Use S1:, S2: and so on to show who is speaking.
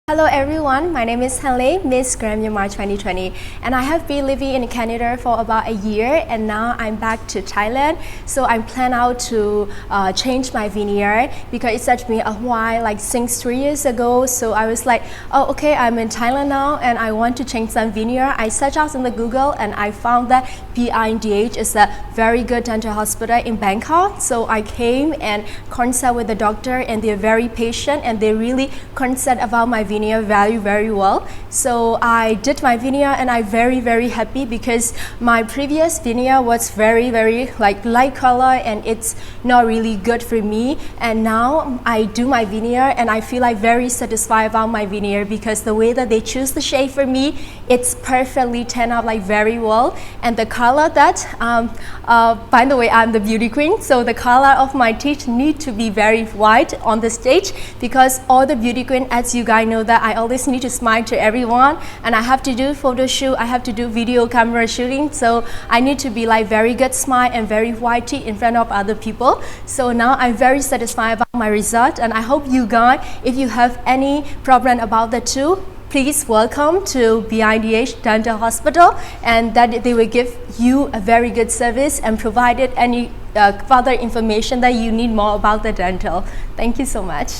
S1: Hello everyone, my name is Hanley, Miss Grand Myanmar 2020, and I have been living in Canada for about a year, and now I'm back to Thailand. So I plan out to change my veneer because it's such been a while, like since 3 years ago. So I was like, oh okay, I'm in Thailand now and I want to change some veneer. I searched out in the Google and I found that BIDH is a very good dental hospital in Bangkok. So I came and consult with the doctor, and they're very patient and they really concerned about my veneer very well. So I did my veneer and I'm very happy because my previous veneer was very like light color and it's not really good for me, and now I do my veneer and I feel like very satisfied about my veneer because the way that they choose the shade for me, it's perfectly turned out like very well. And the color that by the way, I'm the beauty queen, so the color of my teeth need to be very white on the stage because all the beauty queen, as you guys know, that I always need to smile to everyone and I have to do photo shoot, I have to do video camera shooting, so I need to be like very good smile and very white teeth in front of other people. So now I'm very satisfied about my result, and I hope you guys, if you have any problem about the two, please welcome to BIDH Dental Hospital, and that they will give you a very good service and provided any further information that you need more about the dental. Thank you so much.